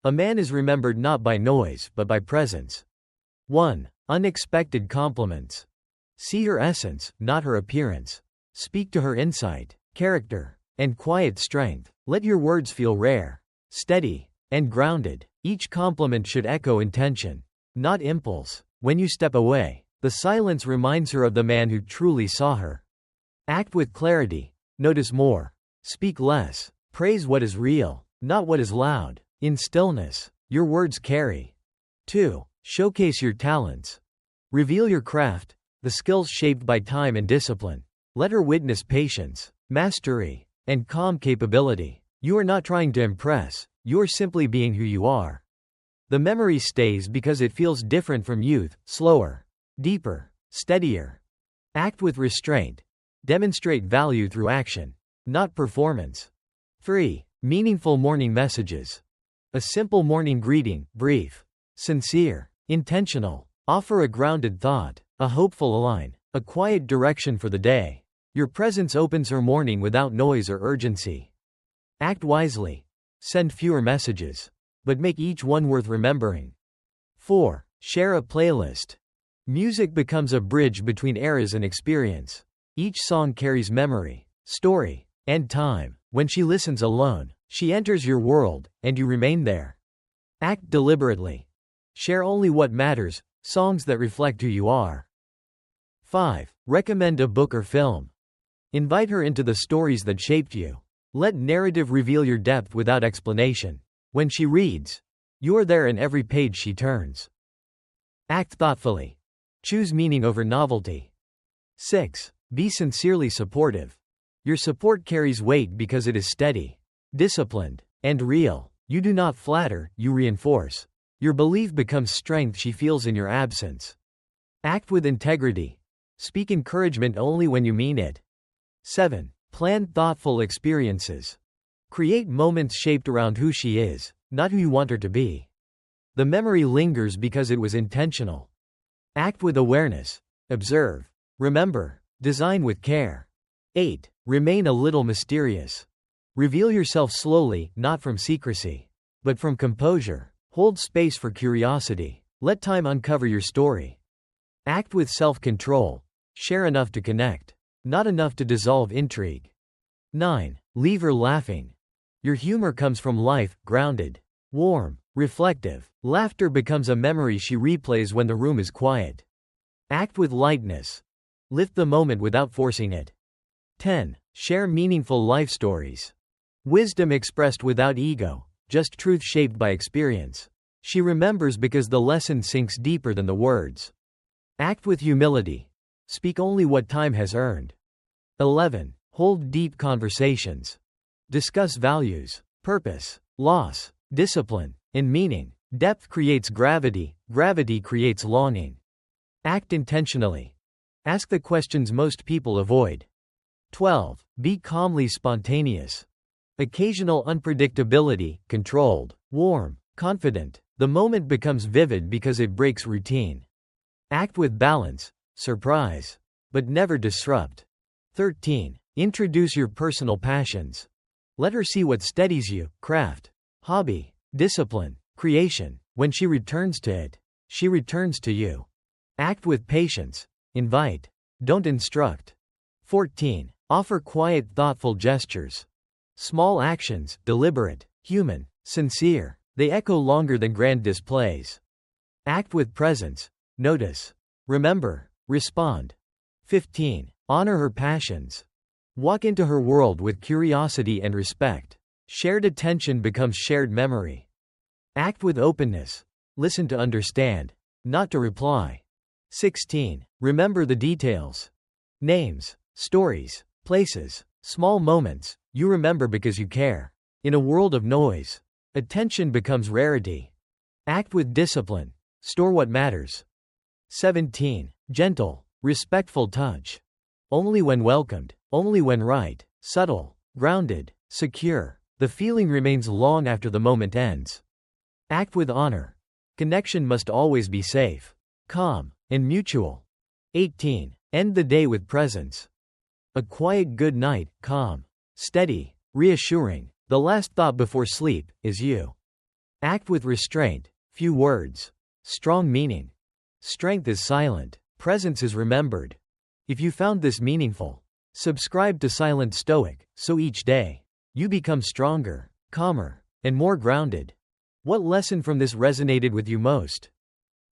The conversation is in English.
A man is remembered not by noise but by presence. 1. Unexpected compliments. See her essence, not her appearance. Speak to her insight, character, and quiet strength. Let your words feel rare, steady, and grounded. Each compliment should echo intention, not impulse. When you step away, the silence reminds her of the man who truly saw her. Act with clarity. Notice more. Speak less. Praise what is real, not what is loud. In stillness, your words carry. 2. Showcase your talents. Reveal your craft, the skills shaped by time and discipline. Let her witness patience, mastery, and calm capability. You are not trying to impress, you are simply being who you are. The memory stays because it feels different from youth, slower, deeper, steadier. Act with restraint. Demonstrate value through action, not performance. 3. Meaningful morning messages. A simple morning greeting, brief, sincere, intentional. Offer a grounded thought, a hopeful line, a quiet direction for the day. Your presence opens her morning without noise or urgency. Act wisely. Send fewer messages, but make each one worth remembering. 4. Share a playlist. Music becomes a bridge between eras and experience. Each song carries memory, story, and time. When she listens alone, she enters your world, and you remain there. Act deliberately. Share only what matters, songs that reflect who you are. 5. Recommend a book or film. Invite her into the stories that shaped you. Let narrative reveal your depth without explanation. When she reads, you are there in every page she turns. Act thoughtfully. Choose meaning over novelty. 6. Be sincerely supportive. Your support carries weight because it is steady, disciplined, and real. You do not flatter, you reinforce. Your belief becomes strength she feels in your absence. Act with integrity. Speak encouragement only when you mean it. 7. Plan thoughtful experiences. Create moments shaped around who she is, not who you want her to be. The memory lingers because it was intentional. Act with awareness. Observe. Remember. Design with care. 8. Remain a little mysterious. Reveal yourself slowly, not from secrecy, but from composure. Hold space for curiosity. Let time uncover your story. Act with self-control. Share enough to connect, not enough to dissolve intrigue. 9. Leave her laughing. Your humor comes from life, grounded, warm, reflective. Laughter becomes a memory she replays when the room is quiet. Act with lightness. Lift the moment without forcing it. 10. Share meaningful life stories. Wisdom expressed without ego, just truth shaped by experience. She remembers because the lesson sinks deeper than the words. Act with humility. Speak only what time has earned. 11. Hold deep conversations. Discuss values, purpose, loss, discipline, and meaning. Depth creates gravity, gravity creates longing. Act intentionally. Ask the questions most people avoid. 12. Be calmly spontaneous. Occasional unpredictability, controlled, warm, confident. The moment becomes vivid because it breaks routine. Act with balance, surprise, but never disrupt. 13. Introduce your personal passions. Let her see what steadies you, craft, hobby, discipline, creation. When she returns to it, she returns to you. Act with patience. Invite. Don't instruct. 14. Offer quiet, thoughtful gestures. Small actions, deliberate, human, sincere. They echo longer than grand displays. Act with presence. Notice. Remember. Respond. 15. Honor her passions. Walk into her world with curiosity and respect. Shared attention becomes shared memory. Act with openness. Listen to understand, not to reply. 16. Remember the details. Names, stories, places, small moments. You remember because you care. In a world of noise, attention becomes rarity. Act with discipline. Store what matters. 17. Gentle, respectful touch. Only when welcomed, only when right, subtle, grounded, secure. The feeling remains long after the moment ends. Act with honor. Connection must always be safe, calm, and mutual. 18. End the day with presence. A quiet good night, calm, steady, reassuring. The last thought before sleep is you. Act with restraint, few words. Strong meaning. Strength is silent, presence is remembered. If you found this meaningful, subscribe to Silent Stoic, so each day, you become stronger, calmer, and more grounded. What lesson from this resonated with you most?